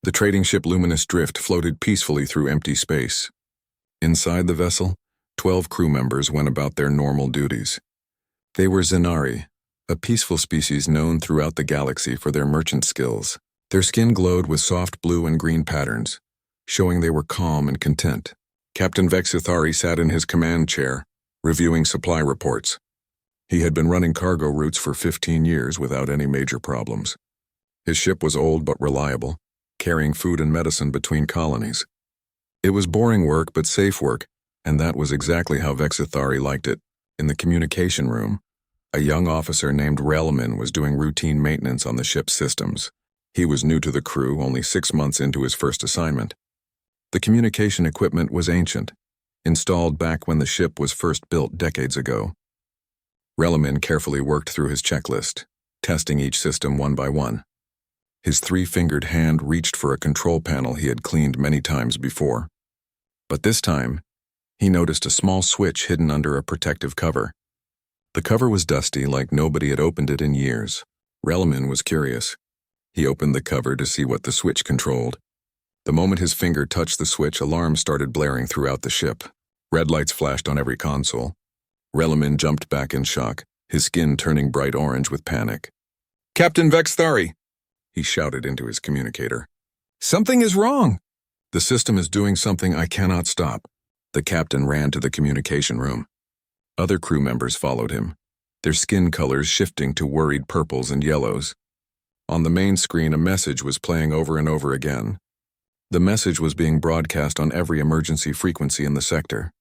The trading ship Luminous Drift floated peacefully through empty space. Inside the vessel, 12 crew members went about their normal duties. They were Zenari, a peaceful species known throughout the galaxy for their merchant skills. Their skin glowed with soft blue and green patterns, showing they were calm and content. Captain Vexithari sat in his command chair, reviewing supply reports. He had been running cargo routes for 15 years without any major problems. His ship was old but reliable, carrying food and medicine between colonies. It was boring work but safe work, and that was exactly how Vexithari liked it. In the communication room, a young officer named Relman was doing routine maintenance on the ship's systems. He was new to the crew, only 6 months into his first assignment. The communication equipment was ancient, installed back when the ship was first built decades ago. Relman carefully worked through his checklist, testing each system one by one. His 3-fingered hand reached for a control panel he had cleaned many times before. But this time, he noticed a small switch hidden under a protective cover. The cover was dusty, like nobody had opened it in years. Relman was curious. He opened the cover to see what the switch controlled. The moment his finger touched the switch, alarms started blaring throughout the ship. Red lights flashed on every console. Relman jumped back in shock, his skin turning bright orange with panic. "Captain Vexthari!" he shouted into his communicator. "Something is wrong! The system is doing something I cannot stop." The captain ran to the communication room. Other crew members followed him, their skin colors shifting to worried purples and yellows. On the main screen, a message was playing over and over again. The message was being broadcast on every emergency frequency in the sector.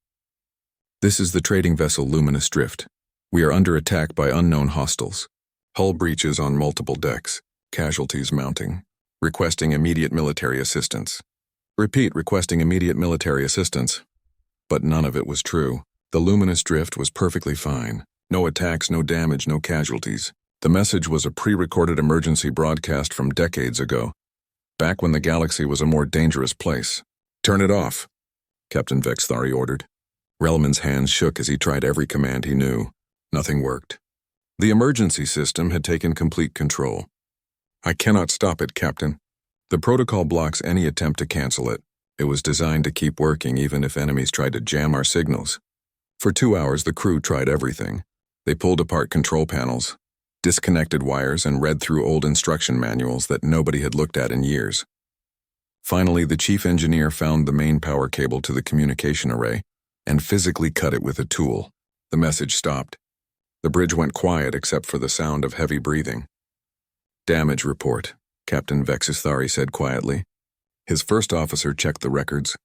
"This is the trading vessel Luminous Drift. We are under attack by unknown hostiles. Hull breaches on multiple decks. Casualties mounting. Requesting immediate military assistance. Repeat, requesting immediate military assistance." But none of it was true. The Luminous Drift was perfectly fine. No attacks, no damage, no casualties. The message was a pre-recorded emergency broadcast from decades ago, back when the galaxy was a more dangerous place. "Turn it off," Captain Vexthari ordered. Relman's hands shook as he tried every command he knew. Nothing worked. The emergency system had taken complete control. "I cannot stop it, Captain. The protocol blocks any attempt to cancel it. It was designed to keep working even if enemies tried to jam our signals." For 2 hours, the crew tried everything. They pulled apart control panels, disconnected wires, and read through old instruction manuals that nobody had looked at in years. Finally, the chief engineer found the main power cable to the communication array and physically cut it with a tool. The message stopped. The bridge went quiet except for the sound of heavy breathing. "Damage report," Captain Vexithari said quietly. His first officer checked the records.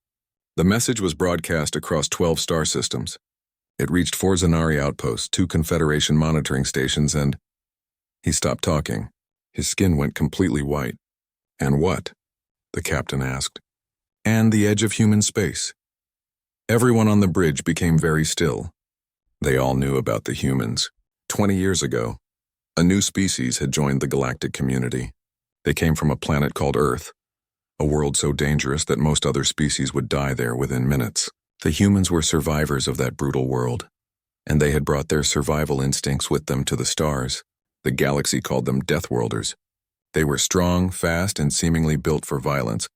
The message was broadcast across 12 star systems. It reached 4 Zenari outposts, 2 Confederation monitoring stations, and... He stopped talking. His skin went completely white. "And what?" the captain asked. "And the edge of human space." Everyone on the bridge became very still. They all knew about the humans. 20 years ago, a new species had joined the galactic community. They came from a planet called Earth, a world so dangerous that most other species would die there within minutes. The humans were survivors of that brutal world, and they had brought their survival instincts with them to the stars. The galaxy called them Deathworlders. They were strong, fast, and seemingly built for violence,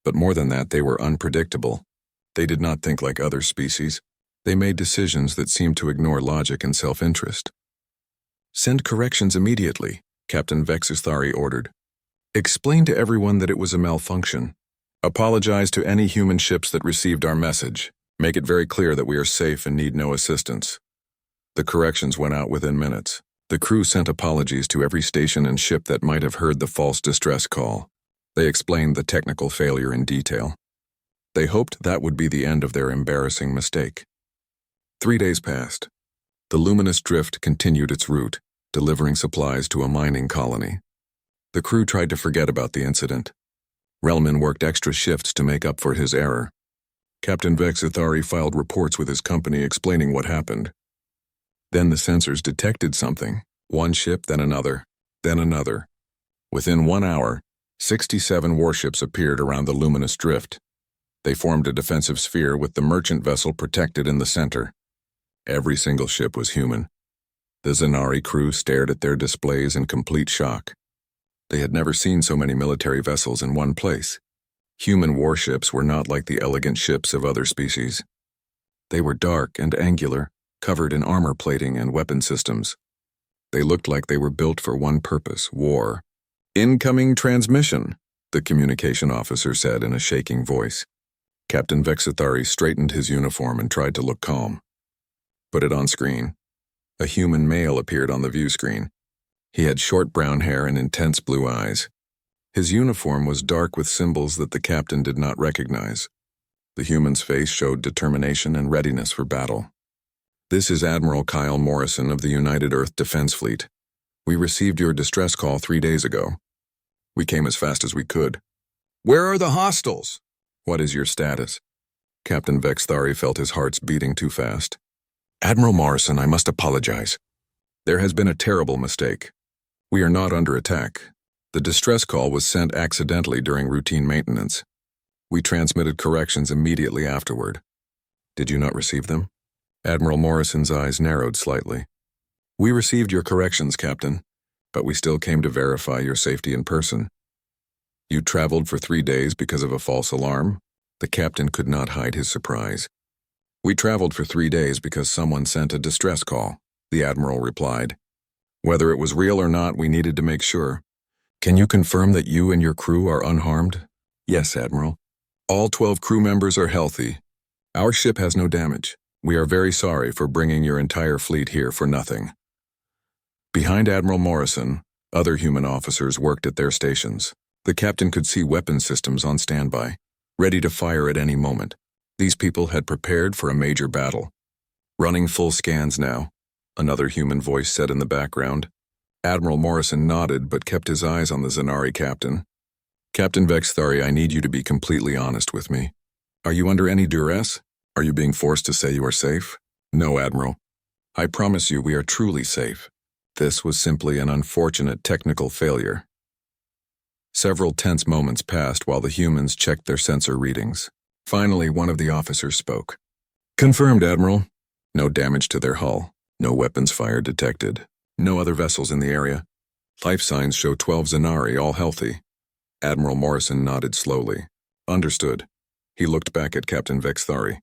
but more than that, they were unpredictable. They did not think like other species. They made decisions that seemed to ignore logic and self-interest. "Send corrections immediately," Captain Vexithari ordered. "Explain to everyone that it was a malfunction. Apologize to any human ships that received our message. Make it very clear that we are safe and need no assistance." The corrections went out within minutes. The crew sent apologies to every station and ship that might have heard the false distress call. They explained the technical failure in detail. They hoped that would be the end of their embarrassing mistake. 3 days passed. The Luminous Drift continued its route, delivering supplies to a mining colony. The crew tried to forget about the incident. Relman worked extra shifts to make up for his error. Captain Vexithari filed reports with his company explaining what happened. Then the sensors detected something. One ship, then another, then another. Within 1 hour, 67 warships appeared around the Luminous Drift. They formed a defensive sphere with the merchant vessel protected in the center. Every single ship was human. The Zenari crew stared at their displays in complete shock. They had never seen so many military vessels in one place. Human warships were not like the elegant ships of other species. They were dark and angular, covered in armor plating and weapon systems. They looked like they were built for one purpose: war. "Incoming transmission," the communication officer said in a shaking voice. Captain Vexithari straightened his uniform and tried to look calm. "Put it on screen." A human male appeared on the view screen. He had short brown hair and intense blue eyes. His uniform was dark with symbols that the captain did not recognize. The human's face showed determination and readiness for battle. "This is Admiral Kyle Morrison of the United Earth Defense Fleet. We received your distress call 3 days ago. We came as fast as we could." "Where are the hostiles?" "What is your status?" Captain Vexithari felt his heart's beating too fast. "Admiral Morrison, I must apologize. There has been a terrible mistake. We are not under attack. The distress call was sent accidentally during routine maintenance. We transmitted corrections immediately afterward." "Did you not receive them?" Admiral Morrison's eyes narrowed slightly. "We received your corrections, Captain, but we still came to verify your safety in person." "You traveled for 3 days because of a false alarm?" The captain could not hide his surprise. "We traveled for 3 days because someone sent a distress call," the admiral replied. "Whether it was real or not, we needed to make sure." "Can you confirm that you and your crew are unharmed?" "Yes, Admiral. All 12 crew members are healthy. Our ship has no damage. We are very sorry for bringing your entire fleet here for nothing." Behind Admiral Morrison, other human officers worked at their stations. The captain could see weapon systems on standby, ready to fire at any moment. These people had prepared for a major battle. "Running full scans now," another human voice said in the background. Admiral Morrison nodded but kept his eyes on the Zanari captain. "Captain Vexithari, I need you to be completely honest with me. Are you under any duress? Are you being forced to say you are safe?" "No, Admiral. I promise you we are truly safe. This was simply an unfortunate technical failure." Several tense moments passed while the humans checked their sensor readings. Finally, one of the officers spoke. "Confirmed, Admiral. No damage to their hull. No weapons fire detected. No other vessels in the area. Life signs show 12 Zanari, all healthy." Admiral Morrison nodded slowly. "Understood." He looked back at Captain Vexithari.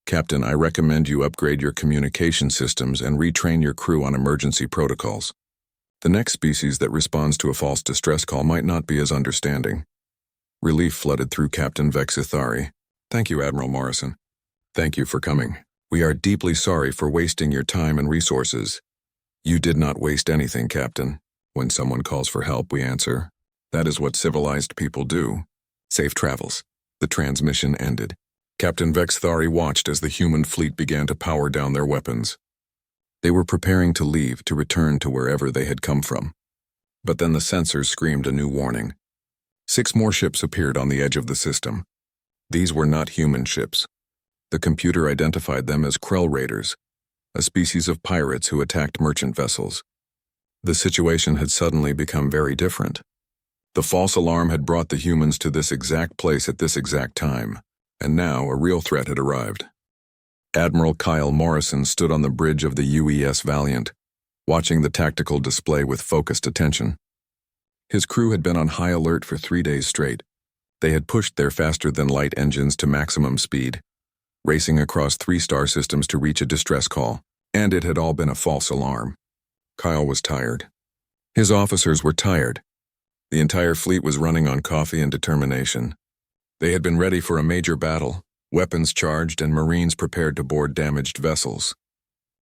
"Captain, I recommend you upgrade your communication systems and retrain your crew on emergency protocols. The next species that responds to a false distress call might not be as understanding." Relief flooded through Captain Vexithari. "Thank you, Admiral Morrison. Thank you for coming. We are deeply sorry for wasting your time and resources." "You did not waste anything, Captain. When someone calls for help, we answer. That is what civilized people do." "Safe travels." The transmission ended. Captain Vexithari watched as the human fleet began to power down their weapons. They were preparing to leave, to return to wherever they had come from. But then the sensors screamed a new warning. 6 more ships appeared on the edge of the system. These were not human ships. The computer identified them as Krell Raiders, a species of pirates who attacked merchant vessels. The situation had suddenly become very different. The false alarm had brought the humans to this exact place at this exact time, and now a real threat had arrived. Admiral Kyle Morrison stood on the bridge of the UES Valiant, watching the tactical display with focused attention. His crew had been on high alert for 3 days straight. They had pushed their faster-than-light engines to maximum speed, racing across 3 star systems to reach a distress call, and it had all been a false alarm. Kyle was tired. His officers were tired. The entire fleet was running on coffee and determination. They had been ready for a major battle, weapons charged and Marines prepared to board damaged vessels.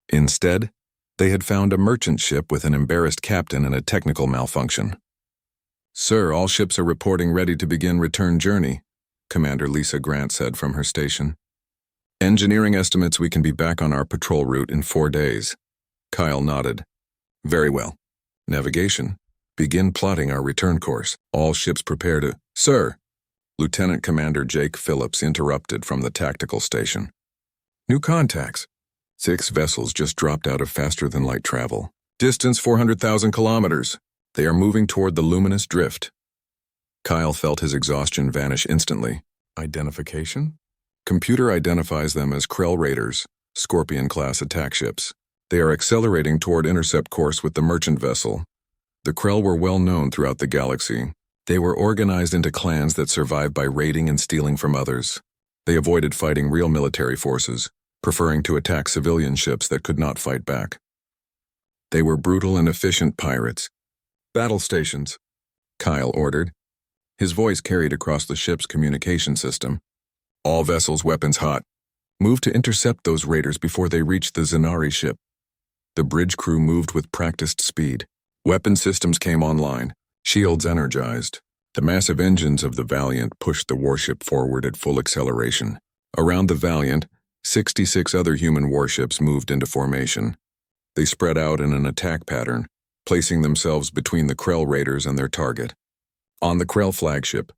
Instead, they had found a merchant ship with an embarrassed captain and a technical malfunction. "Sir, all ships are reporting ready to begin return journey," Commander Lisa Grant said from her station. "Engineering estimates we can be back on our patrol route in 4 days." Kyle nodded. "Very well. Navigation. Begin plotting our return course. All ships prepare to—" "Sir!" Lieutenant Commander Jake Phillips interrupted from the tactical station. "New contacts. 6 vessels just dropped out of faster-than-light travel. Distance 400,000 kilometers. They are moving toward the luminous drift." Kyle felt his exhaustion vanish instantly. "Identification?" "Computer identifies them as Krell Raiders, Scorpion-class attack ships. They are accelerating toward intercept course with the merchant vessel. The Krell were well known throughout the galaxy. They were organized into clans that survived by raiding and stealing from others. They avoided fighting real military forces, preferring to attack civilian ships that could not fight back. They were brutal and efficient pirates. "Battle stations," Kyle ordered. His voice carried across the ship's communication system. "All vessels weapons hot. Move to intercept those raiders before they reach the Zanari ship." The bridge crew moved with practiced speed. Weapon systems came online, shields energized. The massive engines of the Valiant pushed the warship forward at full acceleration. Around the Valiant, 66 other human warships moved into formation. They spread out in an attack pattern, placing themselves between the Krell raiders and their target. On the Krell flagship,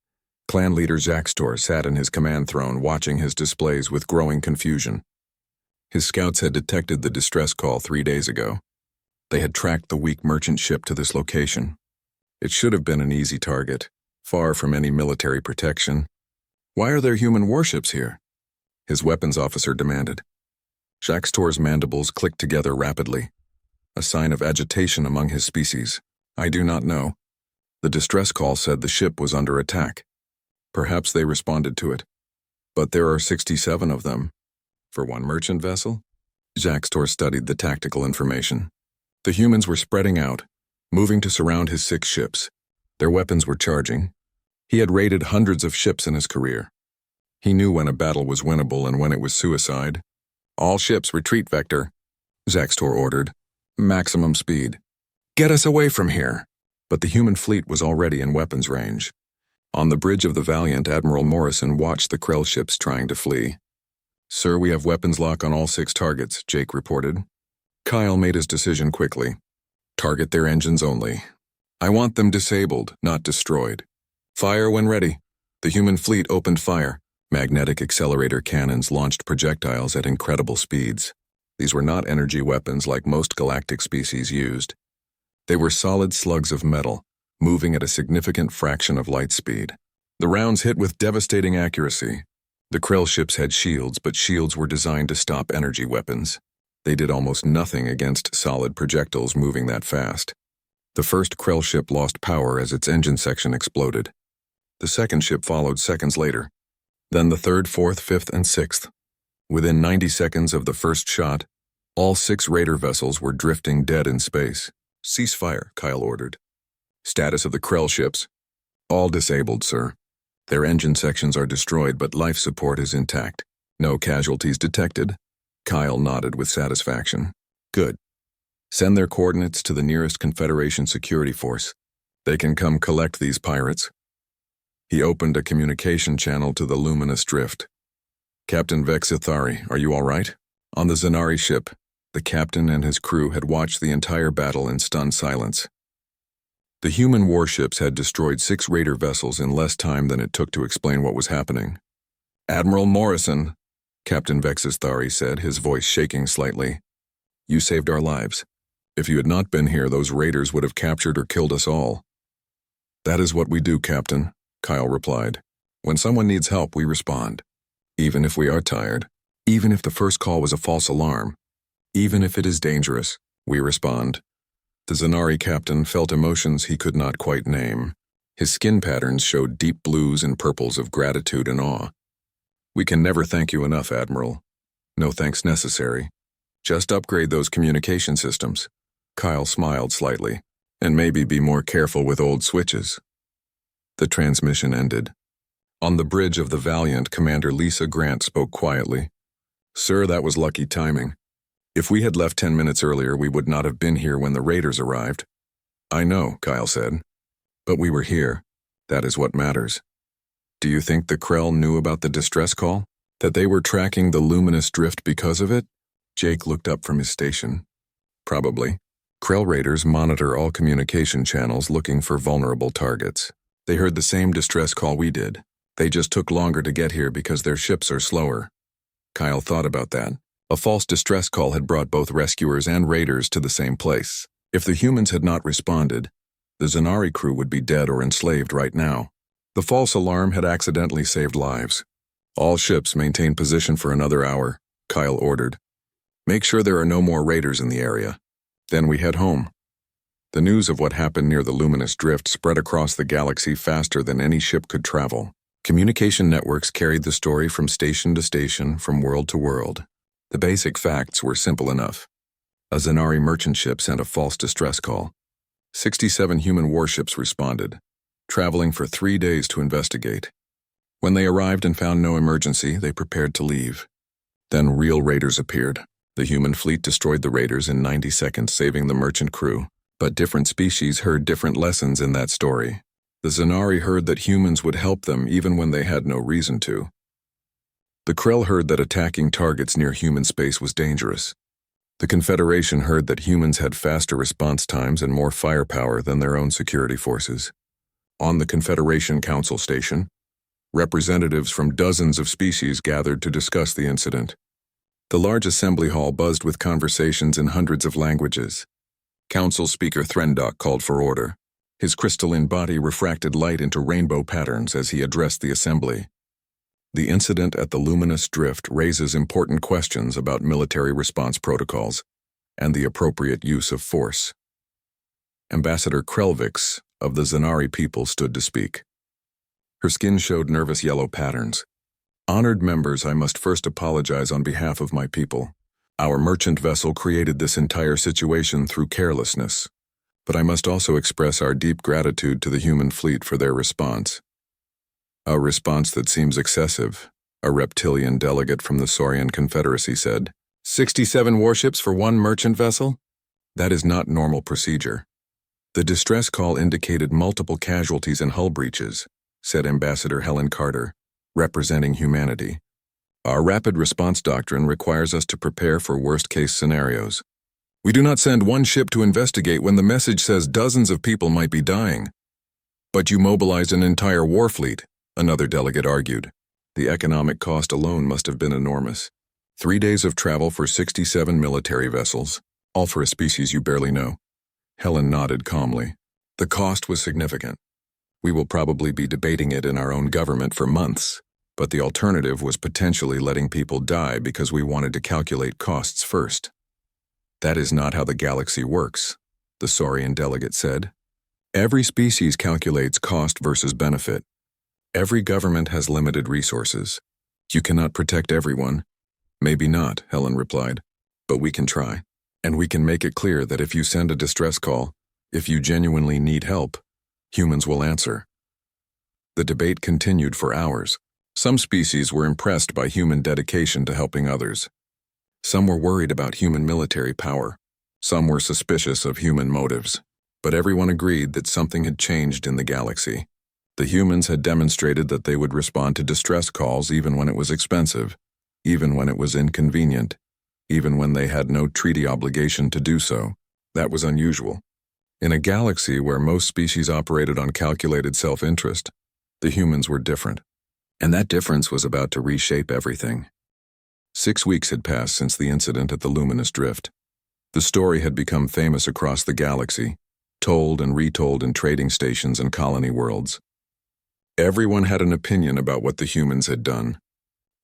clan leader Zaxtor sat in his command throne watching his displays with growing confusion. His scouts had detected the distress call 3 days ago. They had tracked the weak merchant ship to this location. It should have been an easy target, far from any military protection. "Why are there human warships here?" his weapons officer demanded. Zaxtor's mandibles clicked together rapidly, a sign of agitation among his species. "I do not know. The distress call said the ship was under attack. Perhaps they responded to it. But there are 67 of them. For one merchant vessel?" Zaxtor studied the tactical information. The humans were spreading out, moving to surround his 6 ships. Their weapons were charging. He had raided hundreds of ships in his career. He knew when a battle was winnable and when it was suicide. "All ships retreat vector," Zaxtor ordered. "Maximum speed. Get us away from here." But the human fleet was already in weapons range. On the bridge of the Valiant, Admiral Morrison watched the Krell ships trying to flee. "Sir, we have weapons lock on all 6 targets," Jake reported. Kyle made his decision quickly. "Target their engines only. I want them disabled, not destroyed. Fire when ready." The human fleet opened fire. Magnetic accelerator cannons launched projectiles at incredible speeds. These were not energy weapons like most galactic species used. They were solid slugs of metal, moving at a significant fraction of light speed. The rounds hit with devastating accuracy. The Krell ships had shields, but shields were designed to stop energy weapons. They did almost nothing against solid projectiles moving that fast. The first Krell ship lost power as its engine section exploded. The second ship followed seconds later. Then the third, fourth, fifth, and sixth. Within 90 seconds of the first shot, all 6 raider vessels were drifting dead in space. "Cease fire," Kyle ordered. "Status of the Krell ships?" "All disabled, sir. Their engine sections are destroyed, but life support is intact. No casualties detected." Kyle nodded with satisfaction. "Good. Send their coordinates to the nearest Confederation security force. They can come collect these pirates." He opened a communication channel to the luminous drift. "Captain Vexithari, are you all right?" On the Zanari ship, the captain and his crew had watched the entire battle in stunned silence. The human warships had destroyed 6 raider vessels in less time than it took to explain what was happening. "Admiral Morrison," Captain Vexithari said, his voice shaking slightly. "You saved our lives. If you had not been here, those raiders would have captured or killed us all." "That is what we do, Captain," Kyle replied. "When someone needs help, we respond. Even if we are tired. Even if the first call was a false alarm. Even if it is dangerous, we respond." The Zanari captain felt emotions he could not quite name. His skin patterns showed deep blues and purples of gratitude and awe. "We can never thank you enough, Admiral. No thanks necessary. Just upgrade those communication systems." Kyle smiled slightly. "And maybe be more careful with old switches." The transmission ended. On the bridge of the Valiant, Commander Lisa Grant spoke quietly. "Sir, that was lucky timing. If we had left 10 minutes earlier, we would not have been here when the raiders arrived." "I know," Kyle said. "But we were here. That is what matters." "Do you think the Krell knew about the distress call? That they were tracking the luminous drift because of it?" Jake looked up from his station. "Probably. Krell raiders monitor all communication channels looking for vulnerable targets. They heard the same distress call we did. They just took longer to get here because their ships are slower." Kyle thought about that. A false distress call had brought both rescuers and raiders to the same place. If the humans had not responded, the Zanari crew would be dead or enslaved right now. The false alarm had accidentally saved lives. "All ships maintain position for another hour," Kyle ordered. "Make sure there are no more raiders in the area. Then we head home." The news of what happened near the luminous drift spread across the galaxy faster than any ship could travel. Communication networks carried the story from station to station, from world to world. The basic facts were simple enough. A Zanari merchant ship sent a false distress call. 67 human warships responded, traveling for 3 days to investigate. When they arrived and found no emergency, they prepared to leave. Then real raiders appeared. The human fleet destroyed the raiders in 90 seconds, saving the merchant crew. But different species heard different lessons in that story. The Zanari heard that humans would help them even when they had no reason to. The Krell heard that attacking targets near human space was dangerous. The Confederation heard that humans had faster response times and more firepower than their own security forces. On the Confederation Council Station, representatives from dozens of species gathered to discuss the incident. The large assembly hall buzzed with conversations in hundreds of languages. Council Speaker Threndok called for order. His crystalline body refracted light into rainbow patterns as he addressed the assembly. The incident at the luminous drift raises important questions about military response protocols and the appropriate use of force. Ambassador Krelvix of the Zanari people stood to speak. Her skin showed nervous yellow patterns. Honored members, I must first apologize on behalf of my people. Our merchant vessel created this entire situation through carelessness, but I must also express our deep gratitude to the human fleet for their response. A response that seems excessive, a reptilian delegate from the Saurian Confederacy said. 67 warships for one merchant vessel? That is not normal procedure. The distress call indicated multiple casualties and hull breaches, said Ambassador Helen Carter, representing humanity. Our rapid response doctrine requires us to prepare for worst-case scenarios. We do not send one ship to investigate when the message says dozens of people might be dying. But you mobilized an entire war fleet, another delegate argued. The economic cost alone must have been enormous. 3 days of travel for 67 military vessels, all for a species you barely know. Helen nodded calmly. The cost was significant. We will probably be debating it in our own government for months. But the alternative was potentially letting people die because we wanted to calculate costs first. That is not how the galaxy works, the Saurian delegate said. Every species calculates cost versus benefit. Every government has limited resources. You cannot protect everyone. Maybe not, Helen replied, but we can try. And we can make it clear that if you send a distress call, if you genuinely need help, humans will answer. The debate continued for hours. Some species were impressed by human dedication to helping others. Some were worried about human military power. Some were suspicious of human motives. But everyone agreed that something had changed in the galaxy. The humans had demonstrated that they would respond to distress calls even when it was expensive, even when it was inconvenient, even when they had no treaty obligation to do so. That was unusual. In a galaxy where most species operated on calculated self-interest, the humans were different. And that difference was about to reshape everything. 6 weeks had passed since the incident at the luminous drift. The story had become famous across the galaxy, told and retold in trading stations and colony worlds. Everyone had an opinion about what the humans had done.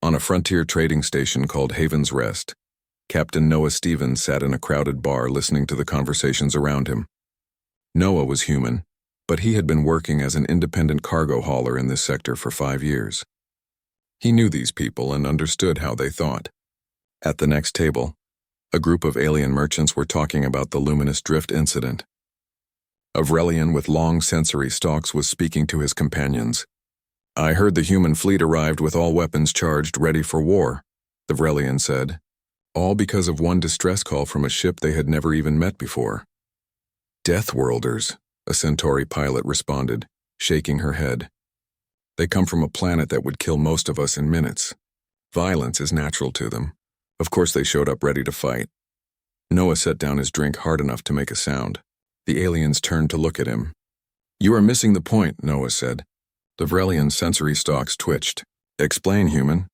On a frontier trading station called Haven's Rest, Captain Noah Stevens sat in a crowded bar listening to the conversations around him. Noah was human, but he had been working as an independent cargo hauler in this sector for 5 years. He knew these people and understood how they thought. At the next table, a group of alien merchants were talking about the luminous drift incident. A Vrelian with long sensory stalks was speaking to his companions. I heard the human fleet arrived with all weapons charged, ready for war, the Vrelian said, all because of one distress call from a ship they had never even met before. Deathworlders, a Centauri pilot responded, shaking her head. They come from a planet that would kill most of us in minutes. Violence is natural to them. Of course they showed up ready to fight. Noah set down his drink hard enough to make a sound. The aliens turned to look at him. You are missing the point, Noah said. The Vrelian's sensory stalks twitched. Explain, human.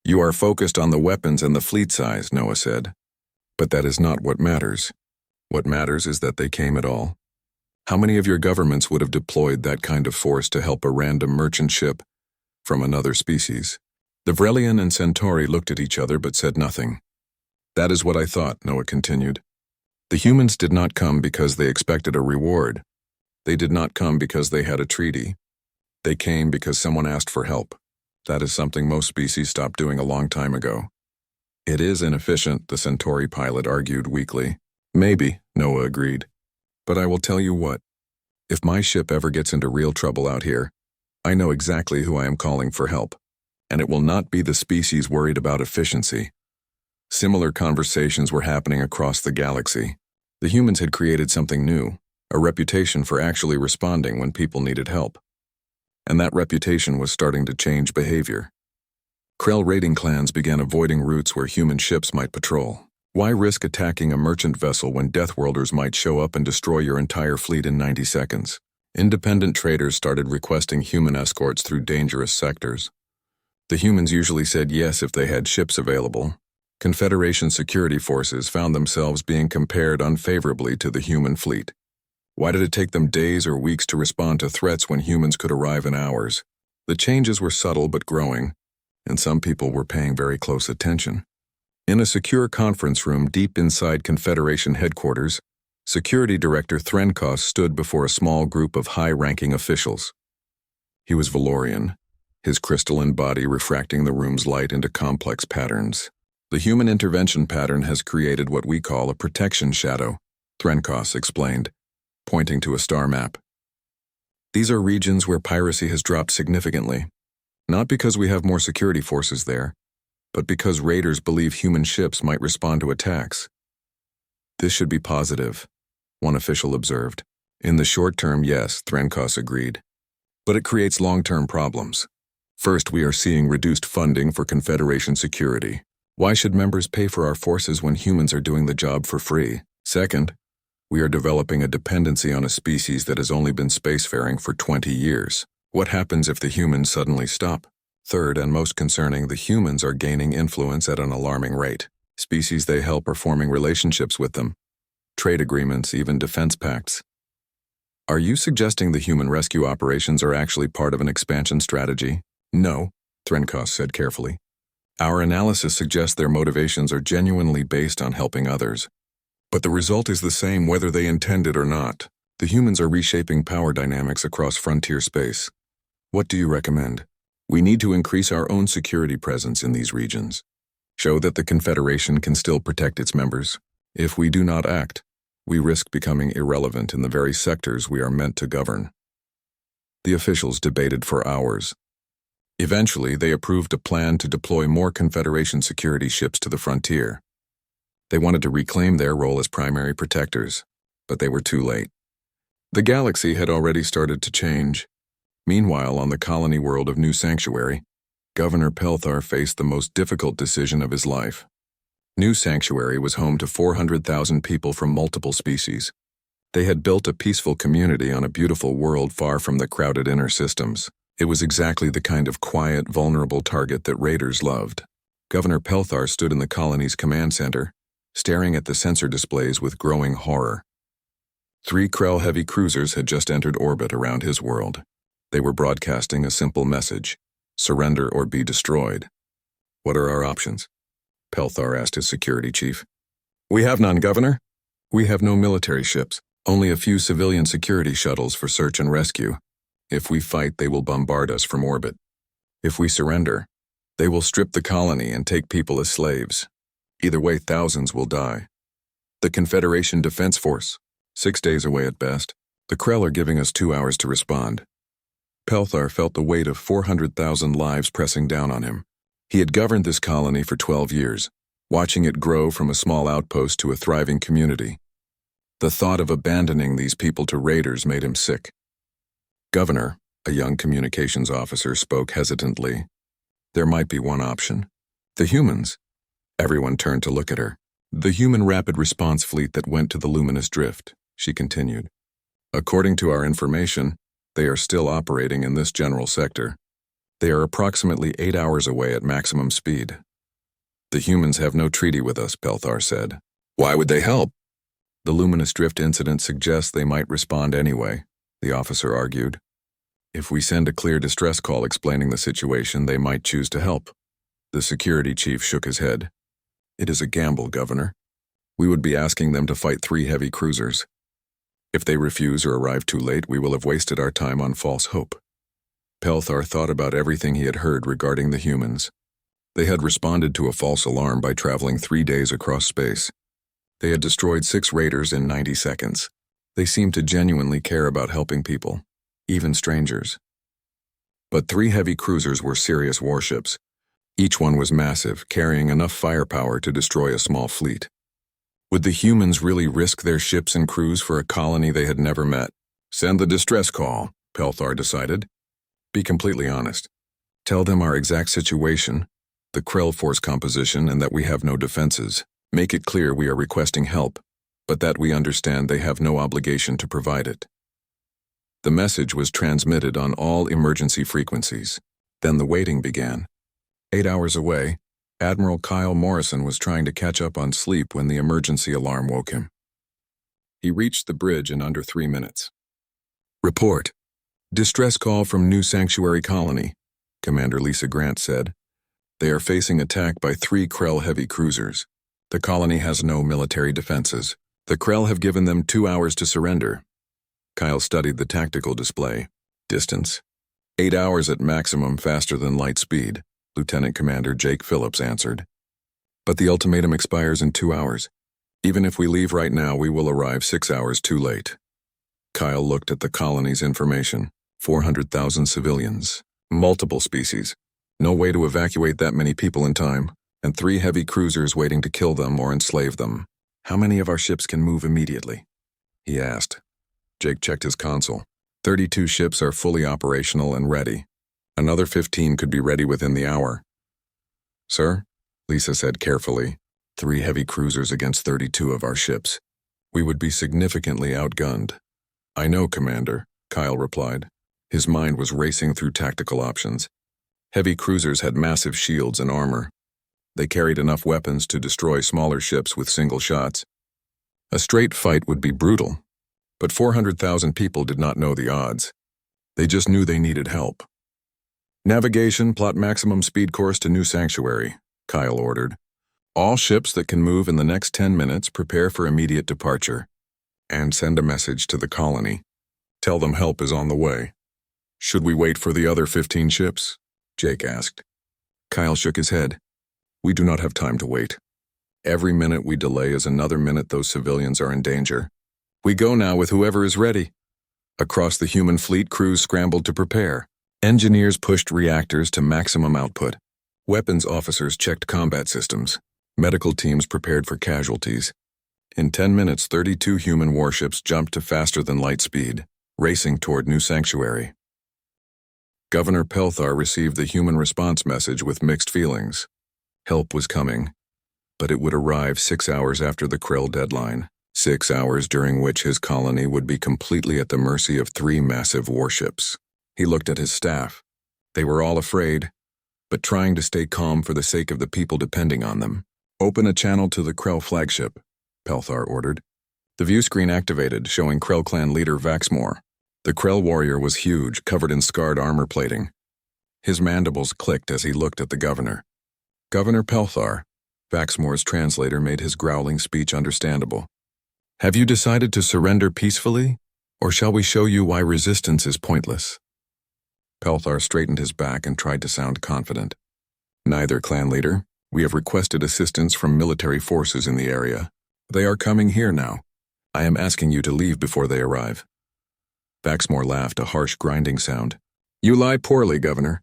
You are focused on the weapons and the fleet size, Noah said. But that is not what matters. What matters is that they came at all. How many of your governments would have deployed that kind of force to help a random merchant ship from another species? The Vrelian and Centauri looked at each other but said nothing. That is what I thought, Noah continued. The humans did not come because they expected a reward. They did not come because they had a treaty. They came because someone asked for help. That is something most species stopped doing a long time ago. It is inefficient, the Centauri pilot argued weakly. Maybe, Noah agreed. But I will tell you what. If my ship ever gets into real trouble out here, I know exactly who I am calling for help. And it will not be the species worried about efficiency. Similar conversations were happening across the galaxy. The humans had created something new, a reputation for actually responding when people needed help. And that reputation was starting to change behavior. Krell raiding clans began avoiding routes where human ships might patrol. Why risk attacking a merchant vessel when Deathworlders might show up and destroy your entire fleet in 90 seconds? Independent traders started requesting human escorts through dangerous sectors. The humans usually said yes if they had ships available. Confederation security forces found themselves being compared unfavorably to the human fleet. Why did it take them days or weeks to respond to threats when humans could arrive in hours? The changes were subtle but growing, and some people were paying very close attention. In a secure conference room deep inside Confederation headquarters, Security Director Threnkos stood before a small group of high-ranking officials. He was Valorian, his crystalline body refracting the room's light into complex patterns. The human intervention pattern has created what we call a protection shadow, Threnkos explained, pointing to a star map. These are regions where piracy has dropped significantly, not because we have more security forces there, but because raiders believe human ships might respond to attacks. This should be positive, one official observed. In the short term, yes, Threnkos agreed. But it creates long-term problems. First, we are seeing reduced funding for Confederation security. Why should members pay for our forces when humans are doing the job for free? Second, we are developing a dependency on a species that has only been spacefaring for 20 years. What happens if the humans suddenly stop? Third, and most concerning, the humans are gaining influence at an alarming rate. Species they help are forming relationships with them. Trade agreements, even defense pacts. Are you suggesting the human rescue operations are actually part of an expansion strategy? No, Threnkos said carefully. Our analysis suggests their motivations are genuinely based on helping others. But the result is the same whether they intend it or not. The humans are reshaping power dynamics across frontier space. What do you recommend? We need to increase our own security presence in these regions. Show that the Confederation can still protect its members. If we do not act, we risk becoming irrelevant in the very sectors we are meant to govern. The officials debated for hours. Eventually, they approved a plan to deploy more Confederation security ships to the frontier. They wanted to reclaim their role as primary protectors, but they were too late. The galaxy had already started to change. Meanwhile, on the colony world of New Sanctuary, Governor Pelthar faced the most difficult decision of his life. New Sanctuary was home to 400,000 people from multiple species. They had built a peaceful community on a beautiful world far from the crowded inner systems. It was exactly the kind of quiet, vulnerable target that raiders loved. Governor Pelthar stood in the colony's command center, staring at the sensor displays with growing horror. 3 Krell heavy cruisers had just entered orbit around his world. They were broadcasting a simple message: surrender or be destroyed. What are our options? Pelthar asked his security chief. We have none, Governor. We have no military ships, only a few civilian security shuttles for search and rescue. If we fight, they will bombard us from orbit. If we surrender, they will strip the colony and take people as slaves. Either way, thousands will die. The Confederation Defense Force, 6 days away at best. The Krell are giving us 2 hours to respond. Pelthar felt the weight of 400,000 lives pressing down on him. He had governed this colony for 12 years, watching it grow from a small outpost to a thriving community. The thought of abandoning these people to raiders made him sick. Governor, a young communications officer, spoke hesitantly. There might be one option. The humans. Everyone turned to look at her. The human rapid response fleet that went to the luminous drift, she continued. According to our information, they are still operating in this general sector. They are approximately 8 hours away at maximum speed. The humans have no treaty with us, Pelthar said. Why would they help? The luminous drift incident suggests they might respond anyway, the officer argued. If we send a clear distress call explaining the situation, they might choose to help. The security chief shook his head. It is a gamble, Governor. We would be asking them to fight 3 heavy cruisers. If they refuse or arrive too late, we will have wasted our time on false hope. Pelthar thought about everything he had heard regarding the humans. They had responded to a false alarm by traveling 3 days across space. They had destroyed 6 raiders in 90 seconds. They seemed to genuinely care about helping people, even strangers. But 3 heavy cruisers were serious warships. Each one was massive, carrying enough firepower to destroy a small fleet. Would the humans really risk their ships and crews for a colony they had never met? Send the distress call, Pelthar decided. Be completely honest. Tell them our exact situation, the Krell force composition, and that we have no defenses. Make it clear we are requesting help, but that we understand they have no obligation to provide it. The message was transmitted on all emergency frequencies. Then the waiting began. 8 hours away, Admiral Kyle Morrison was trying to catch up on sleep when the emergency alarm woke him. He reached the bridge in under 3 minutes. Report. Distress call from New Sanctuary Colony, Commander Lisa Grant said. They are facing attack by 3 Krell heavy cruisers. The colony has no military defenses. The Krell have given them 2 hours to surrender. Kyle studied the tactical display. Distance. 8 hours at maximum faster than light speed, Lieutenant Commander Jake Phillips answered. But the ultimatum expires in 2 hours. Even if we leave right now, we will arrive 6 hours too late. Kyle looked at the colony's information. 400,000 civilians. Multiple species. No way to evacuate that many people in time. And 3 heavy cruisers waiting to kill them or enslave them. How many of our ships can move immediately? He asked. Jake checked his console. 32 ships are fully operational and ready. Another 15 could be ready within the hour. Sir, Lisa said carefully, 3 heavy cruisers against 32 of our ships. We would be significantly outgunned. I know, Commander, Kyle replied. His mind was racing through tactical options. Heavy cruisers had massive shields and armor. They carried enough weapons to destroy smaller ships with single shots. A straight fight would be brutal, but 400,000 people did not know the odds. They just knew they needed help. Navigation, plot maximum speed course to New Sanctuary, Kyle ordered. All ships that can move in the next 10 minutes prepare for immediate departure. And send a message to the colony. Tell them help is on the way. Should we wait for the other 15 ships? Jake asked. Kyle shook his head. We do not have time to wait. Every minute we delay is another minute those civilians are in danger. We go now with whoever is ready. Across the human fleet, crews scrambled to prepare. Engineers pushed reactors to maximum output. Weapons officers checked combat systems. Medical teams prepared for casualties. In 10 minutes, 32 human warships jumped to faster than light speed, racing toward New Sanctuary. Governor Pelthar received the human response message with mixed feelings. Help was coming, but it would arrive 6 hours after the Krell deadline, 6 hours during which his colony would be completely at the mercy of 3 massive warships. He looked at his staff. They were all afraid, but trying to stay calm for the sake of the people depending on them. Open a channel to the Krell flagship, Pelthar ordered. The view screen activated, showing Krell clan leader Vaxmore. The Krell warrior was huge, covered in scarred armor plating. His mandibles clicked as he looked at the governor. Governor Pelthar, Vaxmore's translator made his growling speech understandable. Have you decided to surrender peacefully, or shall we show you why resistance is pointless? Pelthar straightened his back and tried to sound confident. Neither, clan leader. We have requested assistance from military forces in the area. They are coming here now. I am asking you to leave before they arrive. Vaxmore laughed, a harsh grinding sound. You lie poorly, Governor.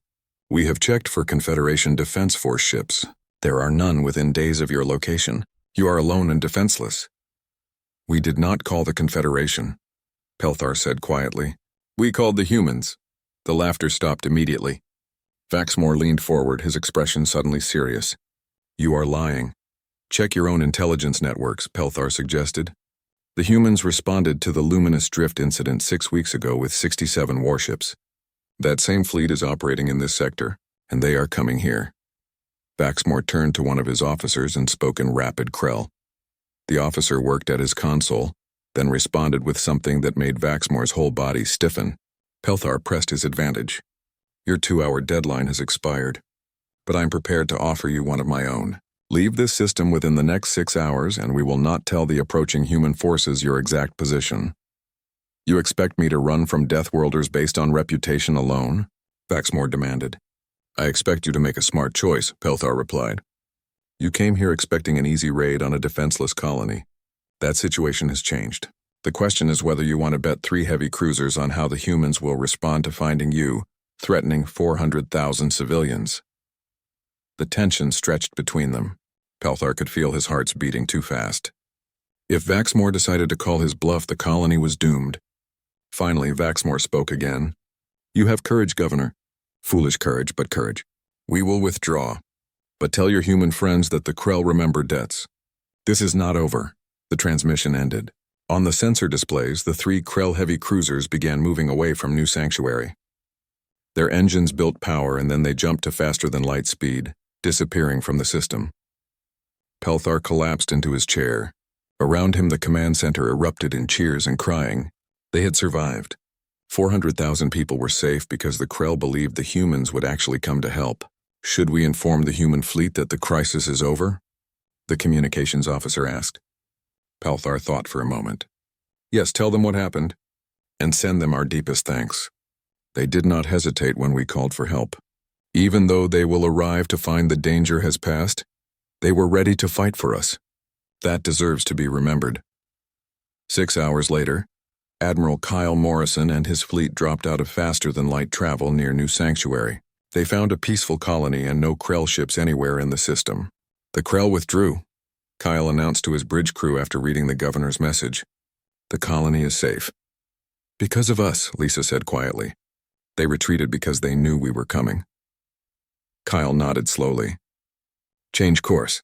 We have checked for Confederation Defense Force ships. There are none within days of your location. You are alone and defenseless. We did not call the Confederation, Pelthar said quietly. We called the humans. The laughter stopped immediately. Vaxmore leaned forward, his expression suddenly serious. You are lying. Check your own intelligence networks, Pelthar suggested. The humans responded to the luminous drift incident 6 weeks ago with 67 warships. That same fleet is operating in this sector, and they are coming here. Vaxmore turned to one of his officers and spoke in rapid Krell. The officer worked at his console, then responded with something that made Vaxmore's whole body stiffen. Pelthar pressed his advantage. Your 2-hour deadline has expired, but I'm prepared to offer you one of my own. Leave this system within the next 6 hours and we will not tell the approaching human forces your exact position. You expect me to run from Deathworlders based on reputation alone? Vaxmore demanded. I expect you to make a smart choice, Pelthar replied. You came here expecting an easy raid on a defenseless colony. That situation has changed. The question is whether you want to bet 3 heavy cruisers on how the humans will respond to finding you, threatening 400,000 civilians. The tension stretched between them. Pelthar could feel his heart's beating too fast. If Vaxmore decided to call his bluff, the colony was doomed. Finally, Vaxmore spoke again. You have courage, Governor. Foolish courage, but courage. We will withdraw. But tell your human friends that the Krell remember debts. This is not over. The transmission ended. On the sensor displays, the 3 Krell heavy cruisers began moving away from New Sanctuary. Their engines built power and then they jumped to faster-than-light speed, disappearing from the system. Pelthar collapsed into his chair. Around him, the command center erupted in cheers and crying. They had survived. 400,000 people were safe because the Krell believed the humans would actually come to help. Should we inform the human fleet that the crisis is over? The communications officer asked. Pelthar thought for a moment. Yes, tell them what happened, and send them our deepest thanks. They did not hesitate when we called for help. Even though they will arrive to find the danger has passed, they were ready to fight for us. That deserves to be remembered. 6 hours later, Admiral Kyle Morrison and his fleet dropped out of faster-than-light travel near New Sanctuary. They found a peaceful colony and no Krell ships anywhere in the system. The Krell withdrew, Kyle announced to his bridge crew after reading the governor's message. The colony is safe. Because of us, Lisa said quietly. They retreated because they knew we were coming. Kyle nodded slowly. Change course.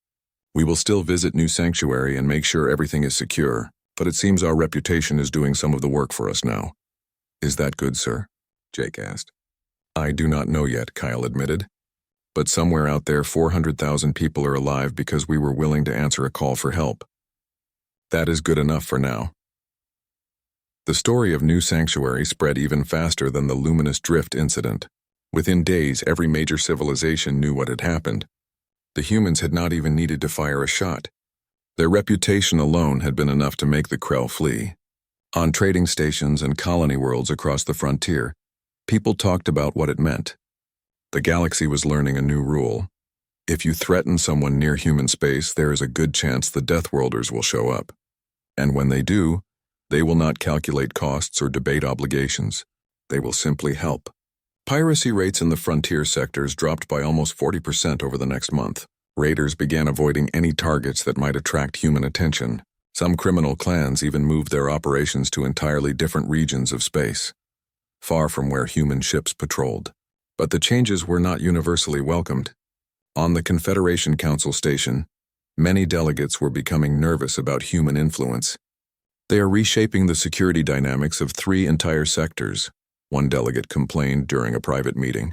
We will still visit New Sanctuary and make sure everything is secure, but it seems our reputation is doing some of the work for us now. Is that good, sir? Jake asked. I do not know yet, Kyle admitted. But somewhere out there 400,000 people are alive because we were willing to answer a call for help. That is good enough for now. The story of New Sanctuary spread even faster than the Luminous Drift incident. Within days, every major civilization knew what had happened. The humans had not even needed to fire a shot. Their reputation alone had been enough to make the Krell flee. On trading stations and colony worlds across the frontier, people talked about what it meant. The galaxy was learning a new rule. If you threaten someone near human space, there is a good chance the Deathworlders will show up. And when they do, they will not calculate costs or debate obligations. They will simply help. Piracy rates in the frontier sectors dropped by almost 40% over the next month. Raiders began avoiding any targets that might attract human attention. Some criminal clans even moved their operations to entirely different regions of space, far from where human ships patrolled. But the changes were not universally welcomed. On the Confederation Council station, many delegates were becoming nervous about human influence. They are reshaping the security dynamics of 3 entire sectors, one delegate complained during a private meeting.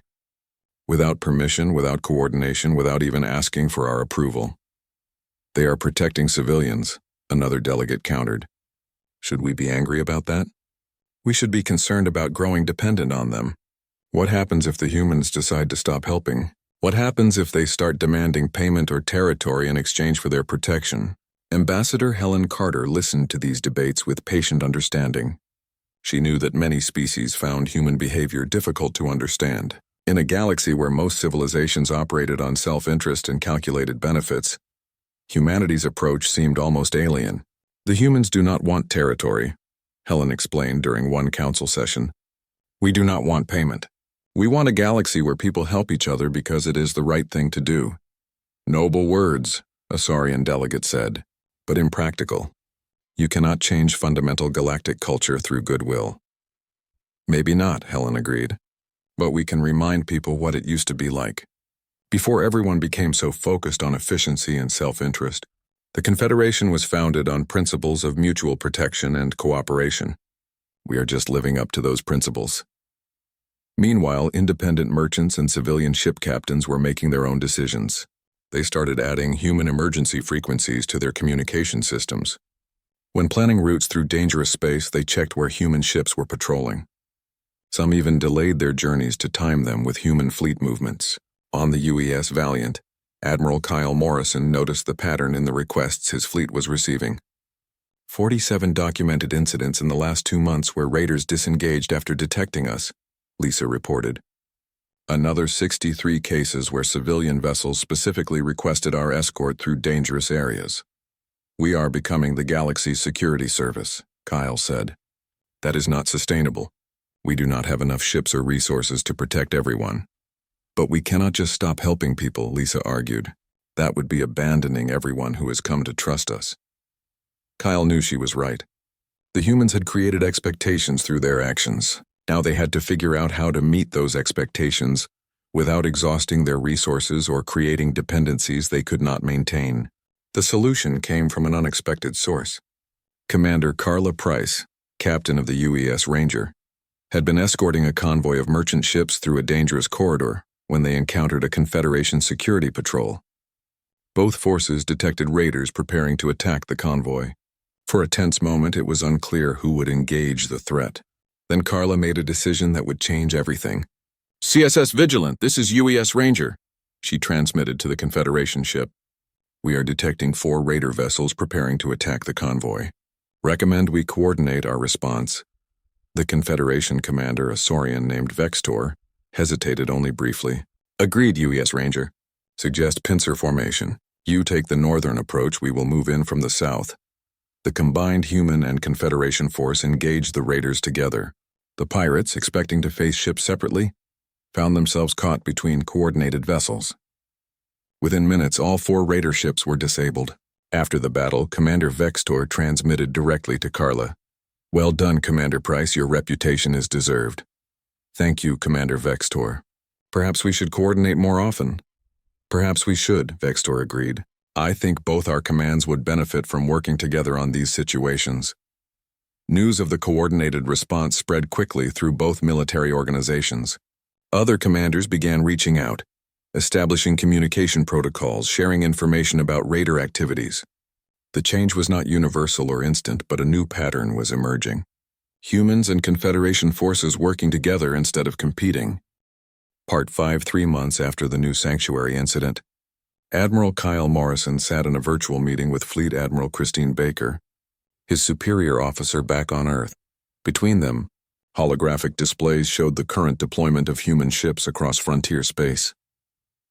Without permission, without coordination, without even asking for our approval. They are protecting civilians, another delegate countered. Should we be angry about that? We should be concerned about growing dependent on them. What happens if the humans decide to stop helping? What happens if they start demanding payment or territory in exchange for their protection? Ambassador Helen Carter listened to these debates with patient understanding. She knew that many species found human behavior difficult to understand. In a galaxy where most civilizations operated on self-interest and calculated benefits, humanity's approach seemed almost alien. The humans do not want territory, Helen explained during one council session. We do not want payment. We want a galaxy where people help each other because it is the right thing to do. Noble words, a Saurian delegate said, but impractical. You cannot change fundamental galactic culture through goodwill. Maybe not, Helen agreed, but we can remind people what it used to be like. Before everyone became so focused on efficiency and self-interest, the Confederation was founded on principles of mutual protection and cooperation. We are just living up to those principles. Meanwhile, independent merchants and civilian ship captains were making their own decisions. They started adding human emergency frequencies to their communication systems. When planning routes through dangerous space, they checked where human ships were patrolling. Some even delayed their journeys to time them with human fleet movements. On the UES Valiant, Admiral Kyle Morrison noticed the pattern in the requests his fleet was receiving. 47 documented incidents in the last 2 months where raiders disengaged after detecting us, Lisa reported. Another 63 cases where civilian vessels specifically requested our escort through dangerous areas. We are becoming the galaxy's security service, Kyle said. That is not sustainable. We do not have enough ships or resources to protect everyone. But we cannot just stop helping people, Lisa argued. That would be abandoning everyone who has come to trust us. Kyle knew she was right. The humans had created expectations through their actions. Now they had to figure out how to meet those expectations without exhausting their resources or creating dependencies they could not maintain. The solution came from an unexpected source. Commander Carla Price, captain of the UES Ranger, had been escorting a convoy of merchant ships through a dangerous corridor when they encountered a Confederation security patrol. Both forces detected raiders preparing to attack the convoy. For a tense moment, it was unclear who would engage the threat. Then Carla made a decision that would change everything. "CSS Vigilant, this is UES Ranger," she transmitted to the Confederation ship. "We are detecting 4 raider vessels preparing to attack the convoy. Recommend we coordinate our response." The Confederation commander, a Saurian named Vextor, hesitated only briefly. "Agreed, UES Ranger. Suggest pincer formation. You take the northern approach, we will move in from the south." The combined human and Confederation force engaged the raiders together. The pirates, expecting to face ships separately, found themselves caught between coordinated vessels. Within minutes, all 4 raider ships were disabled. After the battle, Commander Vextor transmitted directly to Carla. "Well done, Commander Price, your reputation is deserved." "Thank you, Commander Vextor. Perhaps we should coordinate more often." "Perhaps we should," Vextor agreed. "I think both our commands would benefit from working together on these situations." News of the coordinated response spread quickly through both military organizations. Other commanders began reaching out, establishing communication protocols, sharing information about raider activities. The change was not universal or instant, but a new pattern was emerging. Humans and Confederation forces working together instead of competing. Part 5, 3 months after the new sanctuary incident, Admiral Kyle Morrison sat in a virtual meeting with Fleet Admiral Christine Baker, his superior officer back on Earth. Between them, holographic displays showed the current deployment of human ships across frontier space.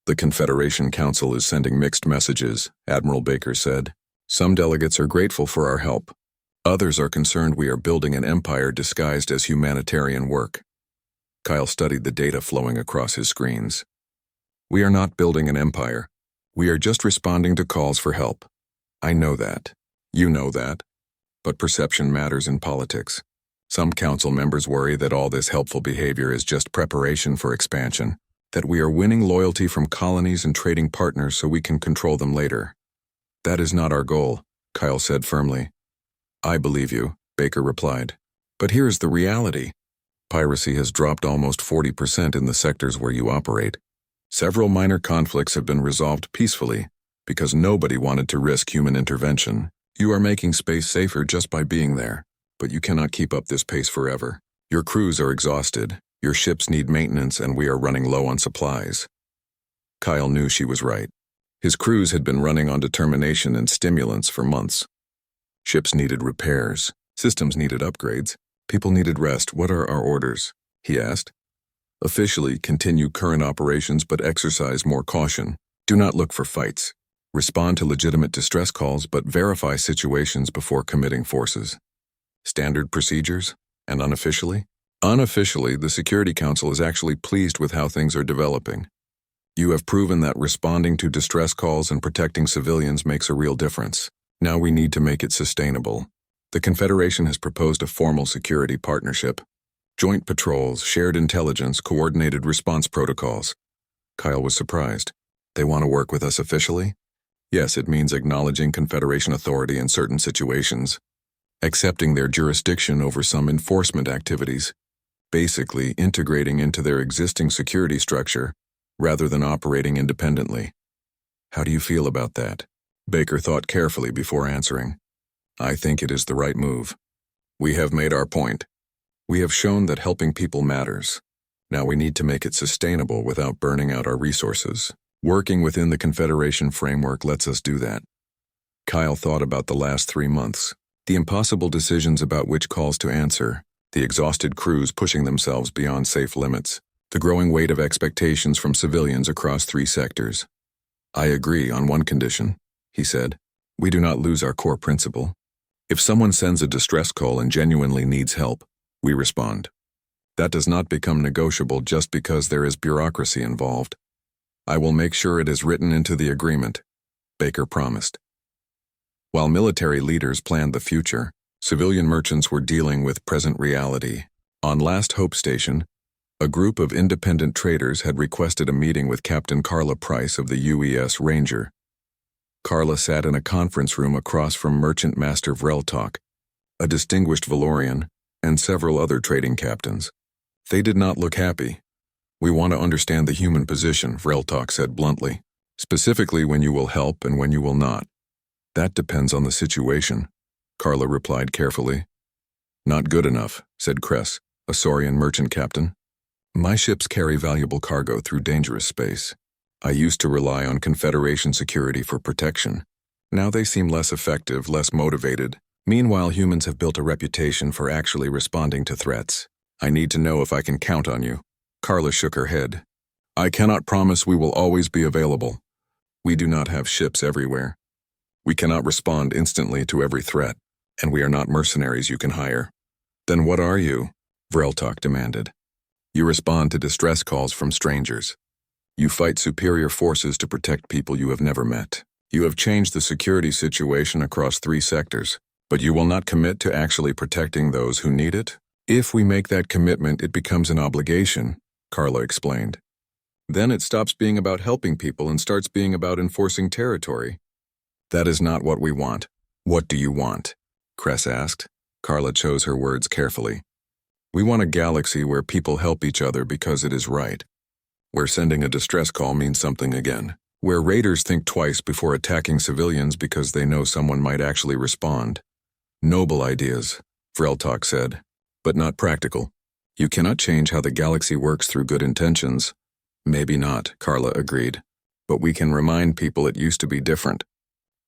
"The Confederation Council is sending mixed messages," Admiral Baker said. "Some delegates are grateful for our help. Others are concerned we are building an empire disguised as humanitarian work." Kyle studied the data flowing across his screens. "We are not building an empire. We are just responding to calls for help. I know that. You know that. But perception matters in politics. Some council members worry that all this helpful behavior is just preparation for expansion, that we are winning loyalty from colonies and trading partners so we can control them later. That is not our goal," Kyle said firmly. "I believe you," Baker replied. "But here is the reality. Piracy has dropped almost 40% in the sectors where you operate. Several minor conflicts have been resolved peacefully because nobody wanted to risk human intervention. You are making space safer just by being there, but you cannot keep up this pace forever. Your crews are exhausted, your ships need maintenance, and we are running low on supplies." Kyle knew she was right. His crews had been running on determination and stimulants for months. Ships needed repairs, systems needed upgrades, people needed rest. "What are our orders?" he asked. "Officially, continue current operations but exercise more caution. Do not look for fights. Respond to legitimate distress calls but verify situations before committing forces." Standard procedures? And unofficially? Unofficially, the Security Council is actually pleased with how things are developing. You have proven that responding to distress calls and protecting civilians makes a real difference. Now we need to make it sustainable. The Confederation has proposed a formal security partnership. Joint patrols, shared intelligence, coordinated response protocols. Kyle was surprised. They want to work with us officially? Yes, it means acknowledging Confederation authority in certain situations, accepting their jurisdiction over some enforcement activities, basically integrating into their existing security structure rather than operating independently. How do you feel about that? Baker thought carefully before answering. I think it is the right move. We have made our point. We have shown that helping people matters. Now we need to make it sustainable without burning out our resources. Working within the Confederation framework lets us do that. Kyle thought about the last 3 months. The impossible decisions about which calls to answer, the exhausted crews pushing themselves beyond safe limits, the growing weight of expectations from civilians across 3 sectors. I agree on one condition, he said. We do not lose our core principle. If someone sends a distress call and genuinely needs help, we respond. That does not become negotiable just because there is bureaucracy involved. I will make sure it is written into the agreement, Baker promised. While military leaders planned the future, civilian merchants were dealing with present reality. On Last Hope Station, a group of independent traders had requested a meeting with Captain Carla Price of the UES Ranger. Carla sat in a conference room across from Merchant Master Vreltok, a distinguished Valorian, and several other trading captains. They did not look happy. We want to understand the human position, Vreltok said bluntly, specifically when you will help and when you will not. That depends on the situation, Carla replied carefully. Not good enough, said Kress, a Saurian merchant captain. My ships carry valuable cargo through dangerous space. I used to rely on Confederation security for protection. Now they seem less effective, less motivated. Meanwhile, humans have built a reputation for actually responding to threats. I need to know if I can count on you. Carla shook her head. I cannot promise we will always be available. We do not have ships everywhere. We cannot respond instantly to every threat, and we are not mercenaries you can hire. Then what are you? Vreltok demanded. You respond to distress calls from strangers. You fight superior forces to protect people you have never met. You have changed the security situation across 3 sectors, but you will not commit to actually protecting those who need it? If we make that commitment, it becomes an obligation, Carla explained. Then it stops being about helping people and starts being about enforcing territory. That is not what we want. What do you want? Kress asked. Carla chose her words carefully. We want a galaxy where people help each other because it is right. Where sending a distress call means something again. Where raiders think twice before attacking civilians because they know someone might actually respond. Noble ideas, Vreltok said, but not practical. You cannot change how the galaxy works through good intentions. Maybe not, Carla agreed, but we can remind people it used to be different.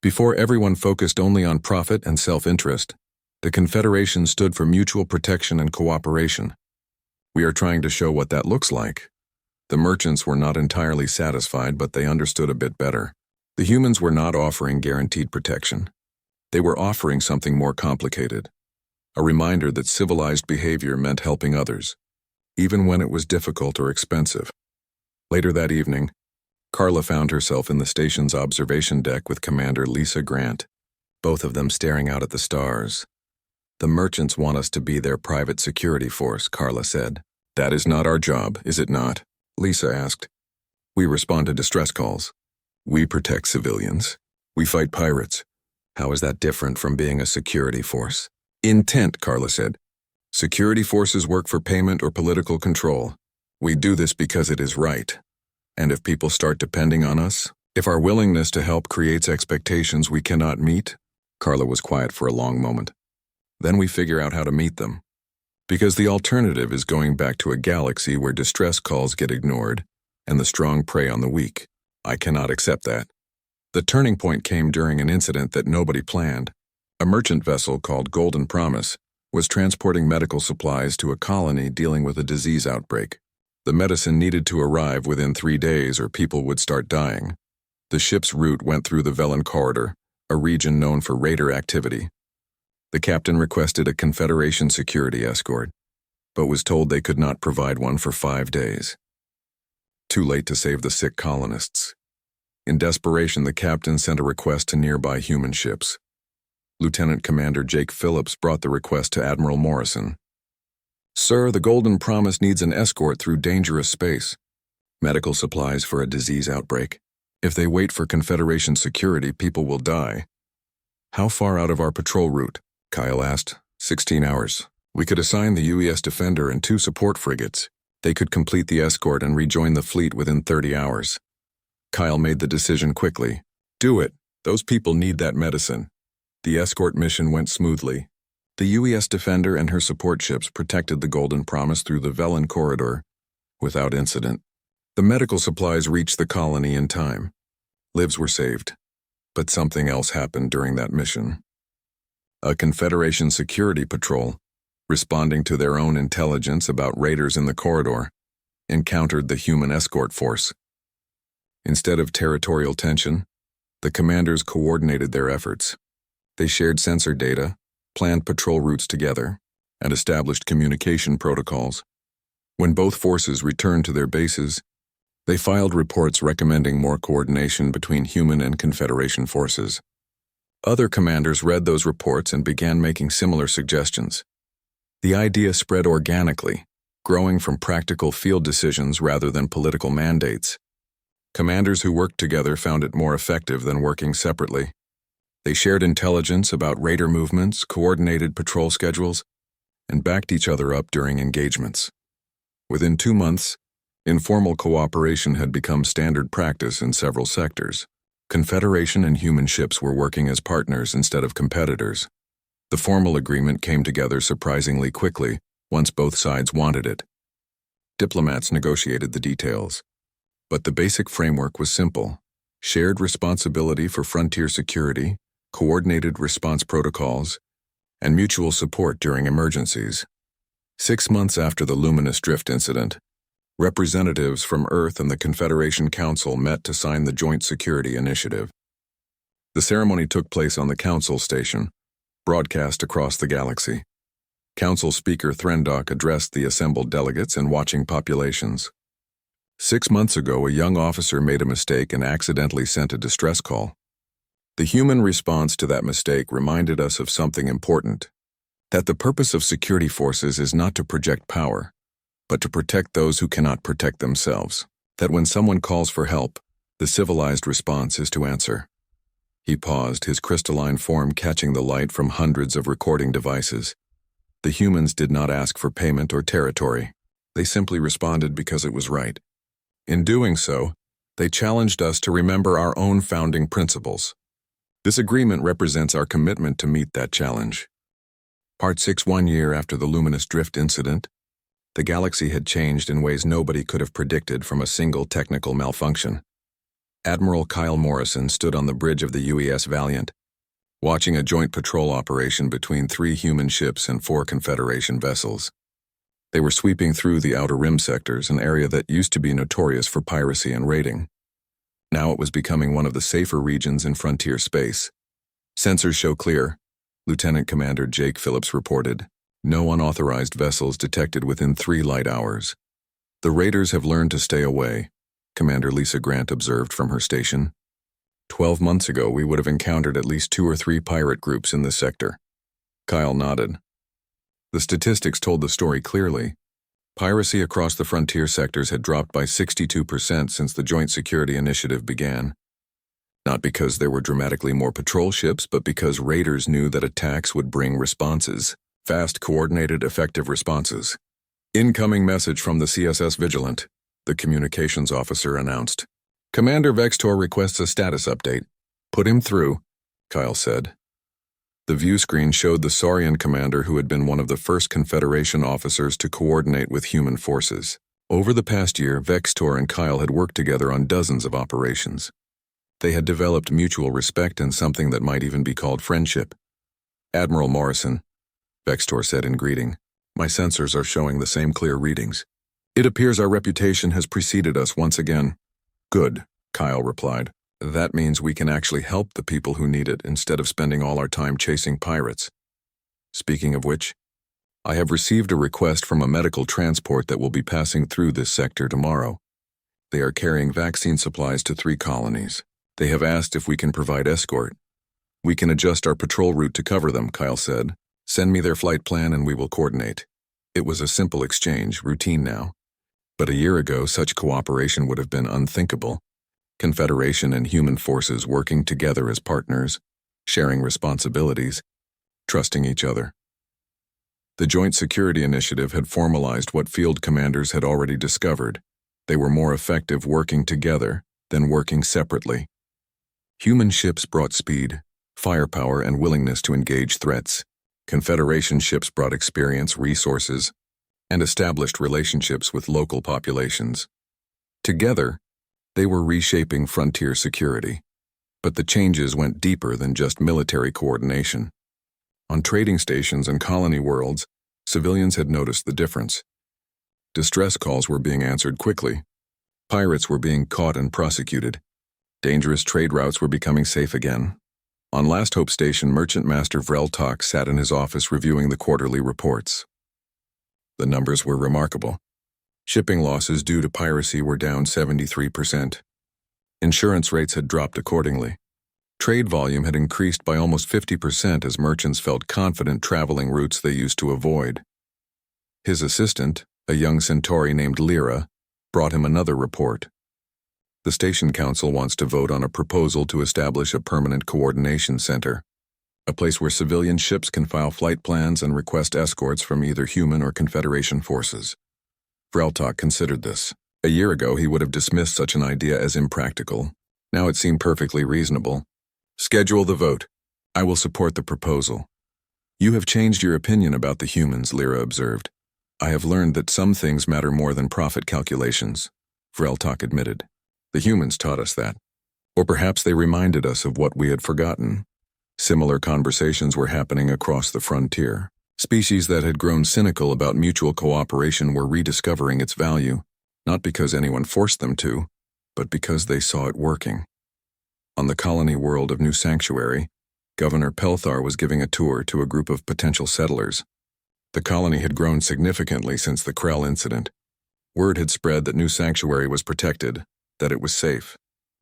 Before everyone focused only on profit and self-interest, the Confederation stood for mutual protection and cooperation. We are trying to show what that looks like. The merchants were not entirely satisfied, but they understood a bit better. The humans were not offering guaranteed protection. They were offering something more complicated. A reminder that civilized behavior meant helping others, even when it was difficult or expensive. Later that evening, Carla found herself in the station's observation deck with Commander Lisa Grant, both of them staring out at the stars. The merchants want us to be their private security force, Carla said. That is not our job, is it not? Lisa asked. We respond to distress calls. We protect civilians. We fight pirates. How is that different from being a security force? Intent, Carla said. Security forces work for payment or political control. We do this because it is right. And if people start depending on us, if our willingness to help creates expectations we cannot meet, Carla was quiet for a long moment. Then we figure out how to meet them. Because the alternative is going back to a galaxy where distress calls get ignored and the strong prey on the weak. I cannot accept that. The turning point came during an incident that nobody planned. A merchant vessel called Golden Promise was transporting medical supplies to a colony dealing with a disease outbreak. The medicine needed to arrive within 3 days or people would start dying. The ship's route went through the Velen Corridor, a region known for raider activity. The captain requested a Confederation security escort, but was told they could not provide one for 5 days. Too late to save the sick colonists. In desperation, the captain sent a request to nearby human ships. Lieutenant Commander Jake Phillips brought the request to Admiral Morrison. Sir, the Golden Promise needs an escort through dangerous space. Medical supplies for a disease outbreak. If they wait for Confederation security, people will die. How far out of our patrol route? Kyle asked. 16 hours. We could assign the UES Defender and 2 support frigates. They could complete the escort and rejoin the fleet within 30 hours. Kyle made the decision quickly. Do it. Those people need that medicine. The escort mission went smoothly. The UES Defender and her support ships protected the Golden Promise through the Velen Corridor without incident. The medical supplies reached the colony in time. Lives were saved. But something else happened during that mission. A Confederation security patrol, responding to their own intelligence about raiders in the corridor, encountered the human escort force. Instead of territorial tension, the commanders coordinated their efforts. They shared sensor data, planned patrol routes together, and established communication protocols. When both forces returned to their bases, they filed reports recommending more coordination between human and Confederation forces. Other commanders read those reports and began making similar suggestions. The idea spread organically, growing from practical field decisions rather than political mandates. Commanders who worked together found it more effective than working separately. They shared intelligence about raider movements, coordinated patrol schedules, and backed each other up during engagements. Within 2 months, informal cooperation had become standard practice in several sectors. Confederation and human ships were working as partners instead of competitors. The formal agreement came together surprisingly quickly once both sides wanted it. Diplomats negotiated the details. But the basic framework was simple: shared responsibility for frontier security, coordinated response protocols, and mutual support during emergencies. 6 months after the luminous drift incident, representatives from Earth and the Confederation Council met to sign the Joint Security Initiative. The ceremony took place on the Council station, broadcast across the galaxy. Council Speaker Threndok addressed the assembled delegates and watching populations. 6 months ago, a young officer made a mistake and accidentally sent a distress call. The human response to that mistake reminded us of something important: that the purpose of security forces is not to project power, but to protect those who cannot protect themselves. That when someone calls for help, the civilized response is to answer. He paused, his crystalline form catching the light from hundreds of recording devices. The humans did not ask for payment or territory. They simply responded because it was right. In doing so, they challenged us to remember our own founding principles. This agreement represents our commitment to meet that challenge. Part 6. 1 year after the luminous drift incident, the galaxy had changed in ways nobody could have predicted from a single technical malfunction. Admiral Kyle Morrison stood on the bridge of the UES Valiant, watching a joint patrol operation between 3 human ships and 4 Confederation vessels. They were sweeping through the Outer Rim sectors, an area that used to be notorious for piracy and raiding. Now it was becoming one of the safer regions in frontier space. Sensors show clear, Lieutenant Commander Jake Phillips reported. No unauthorized vessels detected within 3 light hours. The raiders have learned to stay away, Commander Lisa Grant observed from her station. 12 months ago, we would have encountered at least 2 or 3 pirate groups in this sector. Kyle nodded. The statistics told the story clearly. Piracy across the frontier sectors had dropped by 62% since the Joint Security Initiative began. Not because there were dramatically more patrol ships, but because raiders knew that attacks would bring responses. Fast, coordinated, effective responses. Incoming message from the CSS Vigilant, the communications officer announced. Commander Vextor requests a status update. Put him through, Kyle said. The view screen showed the Saurian commander who had been one of the first Confederation officers to coordinate with human forces. Over the past year, Vextor and Kyle had worked together on dozens of operations. They had developed mutual respect and something that might even be called friendship. Admiral Morrison, Vextor said in greeting, my sensors are showing the same clear readings. It appears our reputation has preceded us once again. Good, Kyle replied. That means we can actually help the people who need it instead of spending all our time chasing pirates. Speaking of which, I have received a request from a medical transport that will be passing through this sector tomorrow. They are carrying vaccine supplies to 3 colonies. They have asked if we can provide escort. We can adjust our patrol route to cover them, Kyle said. Send me their flight plan and we will coordinate. It was a simple exchange, routine now. But a year ago, such cooperation would have been unthinkable. Confederation and human forces working together as partners, sharing responsibilities, trusting each other. The Joint Security Initiative had formalized what field commanders had already discovered. They were more effective working together than working separately. Human ships brought speed, firepower, and willingness to engage threats. Confederation ships brought experience, resources, and established relationships with local populations. Together, they were reshaping frontier security. But the changes went deeper than just military coordination. On trading stations and colony worlds, civilians had noticed the difference. Distress calls were being answered quickly. Pirates were being caught and prosecuted. Dangerous trade routes were becoming safe again. On Last Hope Station, Merchant Master Vreltok sat in his office reviewing the quarterly reports. The numbers were remarkable. Shipping losses due to piracy were down 73%. Insurance rates had dropped accordingly. Trade volume had increased by almost 50% as merchants felt confident traveling routes they used to avoid. His assistant, a young Centauri named Lyra, brought him another report. The station council wants to vote on a proposal to establish a permanent coordination center, a place where civilian ships can file flight plans and request escorts from either human or Confederation forces. Vreltok considered this. A year ago, he would have dismissed such an idea as impractical. Now it seemed perfectly reasonable. Schedule the vote. I will support the proposal. You have changed your opinion about the humans, Lyra observed. I have learned that some things matter more than profit calculations, Vreltok admitted. The humans taught us that. Or perhaps they reminded us of what we had forgotten. Similar conversations were happening across the frontier. Species that had grown cynical about mutual cooperation were rediscovering its value, not because anyone forced them to, but because they saw it working. On the colony world of New Sanctuary, Governor Pelthar was giving a tour to a group of potential settlers. The colony had grown significantly since the Krell incident. Word had spread that New Sanctuary was protected, that it was safe.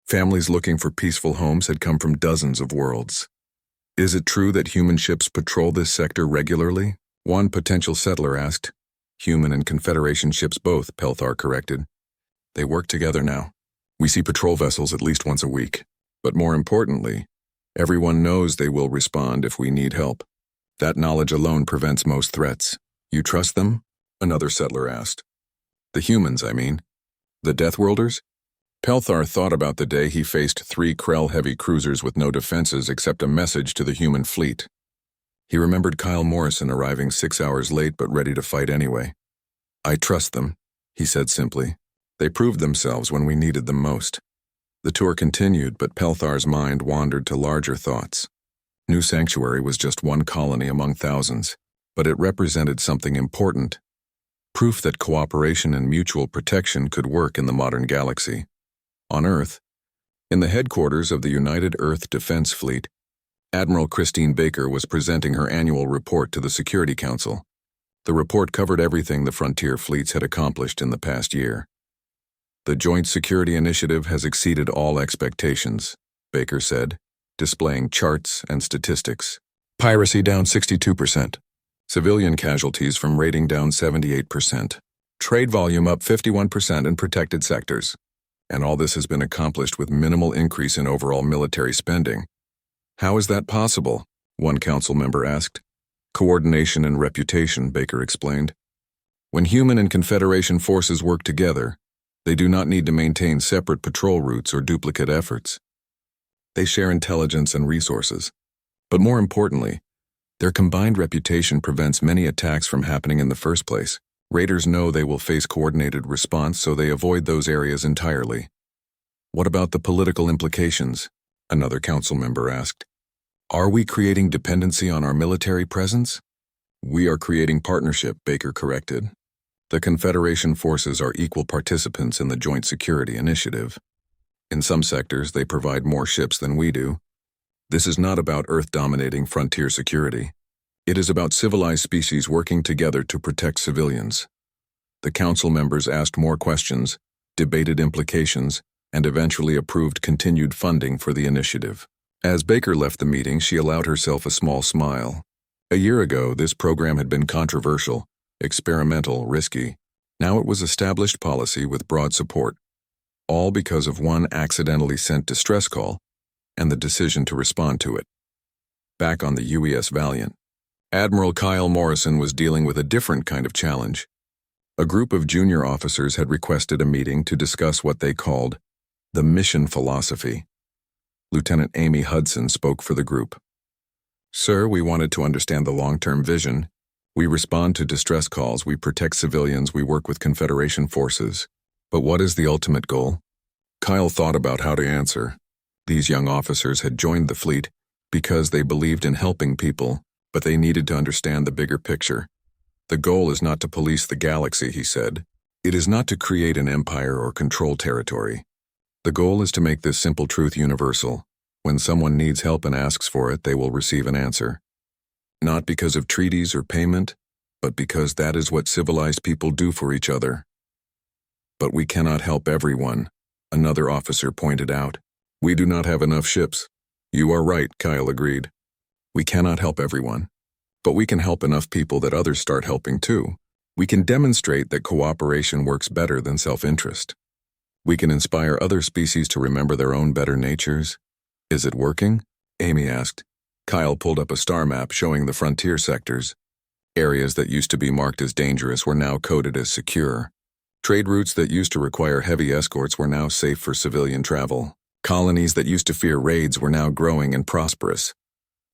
Families looking for peaceful homes had come from dozens of worlds. Is it true that human ships patrol this sector regularly? One potential settler asked. Human and Confederation ships both, Pelthar corrected. They work together now. We see patrol vessels at least once a week. But more importantly, everyone knows they will respond if we need help. That knowledge alone prevents most threats. You trust them? Another settler asked. The humans, I mean. The Deathworlders? Pelthar thought about the day he faced 3 Krell heavy cruisers with no defenses except a message to the human fleet. He remembered Kyle Morrison arriving 6 hours late but ready to fight anyway. I trust them, he said simply. They proved themselves when we needed them most. The tour continued, but Pelthar's mind wandered to larger thoughts. New Sanctuary was just one colony among thousands, but it represented something important. Proof that cooperation and mutual protection could work in the modern galaxy. On Earth, in the headquarters of the United Earth Defense Fleet, Admiral Christine Baker was presenting her annual report to the Security Council. The report covered everything the frontier fleets had accomplished in the past year. The Joint Security Initiative has exceeded all expectations, Baker said, displaying charts and statistics. Piracy down 62%. Civilian casualties from raiding down 78%. Trade volume up 51% in protected sectors. And all this has been accomplished with minimal increase in overall military spending. How is that possible? One council member asked. Coordination and reputation, Baker explained. When human and Confederation forces work together, they do not need to maintain separate patrol routes or duplicate efforts. They share intelligence and resources. But more importantly, their combined reputation prevents many attacks from happening in the first place. Raiders know they will face coordinated response, so they avoid those areas entirely. What about the political implications? Another council member asked. Are we creating dependency on our military presence? We are creating partnership, Baker corrected. The Confederation forces are equal participants in the Joint Security Initiative. In some sectors, they provide more ships than we do. This is not about Earth-dominating frontier security. It is about civilized species working together to protect civilians. The council members asked more questions, debated implications, and eventually approved continued funding for the initiative. As Baker left the meeting, she allowed herself a small smile. A year ago, this program had been controversial, experimental, risky. Now it was established policy with broad support, all because of one accidentally sent distress call and the decision to respond to it. Back on the UES Valiant, Admiral Kyle Morrison was dealing with a different kind of challenge. A group of junior officers had requested a meeting to discuss what they called the mission philosophy. Lieutenant Amy Hudson spoke for the group. Sir, we wanted to understand the long-term vision. We respond to distress calls, we protect civilians, we work with Confederation forces. But what is the ultimate goal? Kyle thought about how to answer. These young officers had joined the fleet because they believed in helping people, but they needed to understand the bigger picture. The goal is not to police the galaxy, he said. It is not to create an empire or control territory. The goal is to make this simple truth universal. When someone needs help and asks for it, they will receive an answer. Not because of treaties or payment, but because that is what civilized people do for each other. But we cannot help everyone, another officer pointed out. We do not have enough ships. You are right, Kyle agreed. We cannot help everyone. But we can help enough people that others start helping too. We can demonstrate that cooperation works better than self-interest. We can inspire other species to remember their own better natures. Is it working? Amy asked. Kyle pulled up a star map showing the frontier sectors. Areas that used to be marked as dangerous were now coded as secure. Trade routes that used to require heavy escorts were now safe for civilian travel. Colonies that used to fear raids were now growing and prosperous.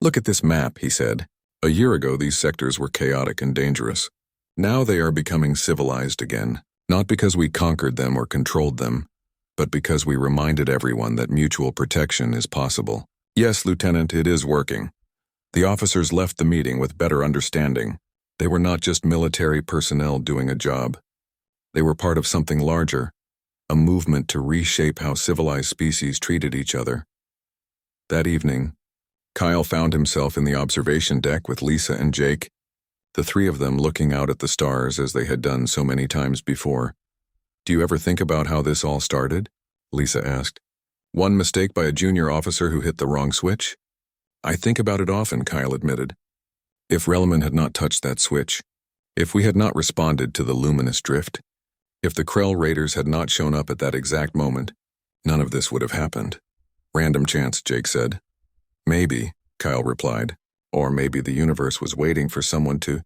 Look at this map, he said. A year ago, these sectors were chaotic and dangerous. Now they are becoming civilized again, not because we conquered them or controlled them, but because we reminded everyone that mutual protection is possible. Yes, Lieutenant, it is working. The officers left the meeting with better understanding. They were not just military personnel doing a job. They were part of something larger, a movement to reshape how civilized species treated each other. That evening, Kyle found himself in the observation deck with Lisa and Jake, the three of them looking out at the stars as they had done so many times before. Do you ever think about how this all started? Lisa asked. One mistake by a junior officer who hit the wrong switch? I think about it often, Kyle admitted. If Relman had not touched that switch, if we had not responded to the luminous drift, if the Krell raiders had not shown up at that exact moment, none of this would have happened. Random chance, Jake said. Maybe, Kyle replied, or maybe the universe was waiting for someone to